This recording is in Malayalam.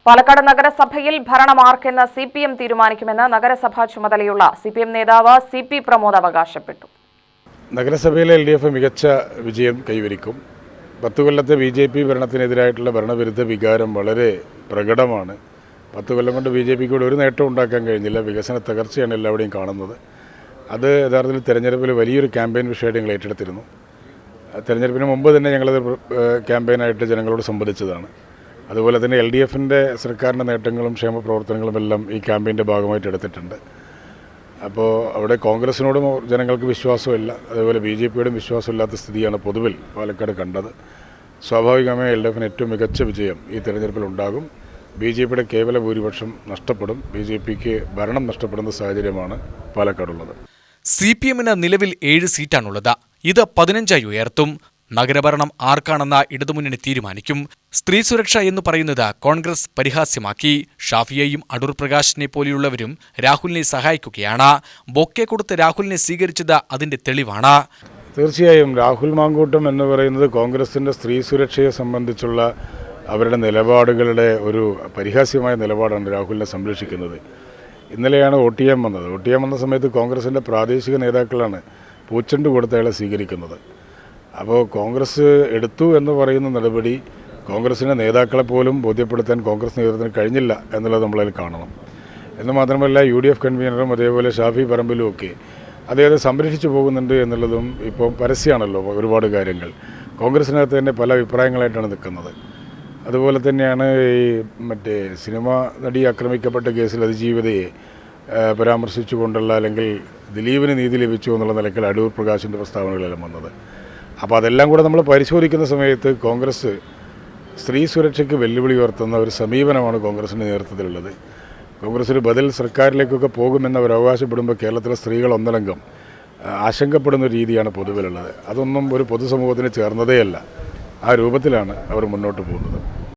പാലക്കാട് നഗരസഭയിൽ ഭരണമാർക്കെന്ന് CPM തീരുമാനിക്കുമെന്ന് നഗരസഭാ ചുമതലയുള്ള CPM നേതാവ് CP പ്രമോദ് അവകാശപ്പെട്ടു. നഗരസഭയിലെ LDF മികച്ച വിജയം കൈവരിക്കും. 10 കൊല്ലത്തെ BJP ഭരണത്തിനെതിരായിട്ടുള്ള ഭരണവിരുദ്ധ വികാരം വളരെ പ്രകടമാണ്. 10 കൊല്ലം കൊണ്ട് BJPക്ക് ഒരു നേട്ടം ഉണ്ടാക്കാൻ കഴിഞ്ഞില്ല. വികസന തകർച്ചയാണ് എല്ലാവരുടെയും കാണുന്നത്. അത് യഥാർത്ഥത്തിൽ തെരഞ്ഞെടുപ്പിൽ വലിയൊരു ക്യാമ്പയിൻ വിഷയമായിട്ട് ഞങ്ങൾ ഏറ്റെടുത്തിരുന്നു. തെരഞ്ഞെടുപ്പിന് മുമ്പ് തന്നെ ഞങ്ങളത് ക്യാമ്പയിനായിട്ട് ജനങ്ങളോട് സംബന്ധിച്ചതാണ്. അതുപോലെ തന്നെ LDFൻ്റെ സർക്കാരിൻ്റെ നേട്ടങ്ങളും ക്ഷേമ പ്രവർത്തനങ്ങളും എല്ലാം ഈ ക്യാമ്പയിൻ്റെ ഭാഗമായിട്ട് എടുത്തിട്ടുണ്ട്. അപ്പോൾ അവിടെ കോൺഗ്രസിനോടും ജനങ്ങൾക്ക് വിശ്വാസമില്ല, അതേപോലെ BJPയോടും വിശ്വാസമില്ലാത്ത സ്ഥിതിയാണ് പൊതുവിൽ പാലക്കാട് കണ്ടത്. സ്വാഭാവികമായി LDFന് ഏറ്റവും മികച്ച വിജയം ഈ തെരഞ്ഞെടുപ്പിൽ ഉണ്ടാകും. BJPയുടെ കേവല ഭൂരിപക്ഷം നഷ്ടപ്പെടും. BJPക്ക് ഭരണം നഷ്ടപ്പെടുന്ന സാഹചര്യമാണ് പാലക്കാടുള്ളത്. CPMന് നിലവിൽ 7 സീറ്റാണുള്ളത്. ഇത് 15 ഉയർത്തും. നഗരഭരണം ആർക്കാണെന്ന ഇടതുമുന്നണി തീരുമാനിക്കും. സ്ത്രീ സുരക്ഷ എന്ന് പറയുന്നത് കോൺഗ്രസ് പരിഹാസ്യമാക്കി. ഷാഫിയെയും അടൂർ പ്രകാശിനെ പോലെയുള്ളവരും രാഹുലിനെ സഹായിക്കുകയാണ്. ബൊക്കെ കൊടുത്ത് രാഹുലിനെ സ്വീകരിച്ചത് അതിന്റെ തെളിവാണ്. തീർച്ചയായും രാഹുൽ മാങ്കൂട്ടം എന്ന് പറയുന്നത് കോൺഗ്രസിൻ്റെ സ്ത്രീ സുരക്ഷയെ സംബന്ധിച്ചുള്ള അവരുടെ നിലപാടുകളുടെ ഒരു പരിഹാസ്യമായ നിലപാടാണ് രാഹുലിനെ സംരക്ഷിക്കുന്നത്. ഇന്നലെയാണ് OTM വന്നത്. OTM വന്ന സമയത്ത് കോൺഗ്രസിൻ്റെ പ്രാദേശിക നേതാക്കളാണ് പൂച്ചെണ്ട് കൊടുത്ത് അയാളെ സ്വീകരിക്കുന്നത്. അപ്പോൾ കോൺഗ്രസ് എടുത്തു എന്ന് പറയുന്ന നടപടി കോൺഗ്രസിൻ്റെ നേതാക്കളെ പോലും ബോധ്യപ്പെടുത്താൻ കോൺഗ്രസ് നേതൃത്വത്തിന് കഴിഞ്ഞില്ല എന്നുള്ളത് നമ്മളതിൽ കാണണം. എന്ന് മാത്രമല്ല UDF കൺവീനറും അതേപോലെ ഷാഫി പറമ്പിലും ഒക്കെ അദ്ദേഹത്തെ സംരക്ഷിച്ചു പോകുന്നുണ്ട് എന്നുള്ളതും ഇപ്പോൾ പരസ്യമാണല്ലോ. ഒരുപാട് കാര്യങ്ങൾ കോൺഗ്രസിനകത്ത് തന്നെ പല അഭിപ്രായങ്ങളായിട്ടാണ് നിൽക്കുന്നത്. അതുപോലെ തന്നെയാണ് ഈ സിനിമ നടി ആക്രമിക്കപ്പെട്ട കേസിൽ അതിജീവിതയെ പരാമർശിച്ചുകൊണ്ടുള്ള അല്ലെങ്കിൽ ദിലീപിന് നീതി ലഭിച്ചു എന്നുള്ള നിലയ്ക്ക് അടൂർ പ്രകാശിൻ്റെ പ്രസ്താവനകളെല്ലാം വന്നത്. അപ്പോൾ അതെല്ലാം കൂടെ നമ്മൾ പരിശോധിക്കുന്ന സമയത്ത് കോൺഗ്രസ് സ്ത്രീ സുരക്ഷയ്ക്ക് വെല്ലുവിളി ഉയർത്തുന്ന ഒരു സമീപനമാണ് കോൺഗ്രസിൻ്റെ നേതൃത്വത്തിലുള്ളത്. കോൺഗ്രസ് ഒരു ബദൽ സർക്കാരിലേക്കൊക്കെ പോകുമെന്ന് അവർ അവകാശപ്പെടുമ്പോൾ കേരളത്തിലെ സ്ത്രീകൾ ഒന്നടങ്കം ആശങ്കപ്പെടുന്ന രീതിയാണ് പൊതുവിലുള്ളത്. അതൊന്നും ഒരു പൊതുസമൂഹത്തിന് ചേർന്നതേയല്ല. ആ രൂപത്തിലാണ് അവർ മുന്നോട്ട് പോകുന്നത്.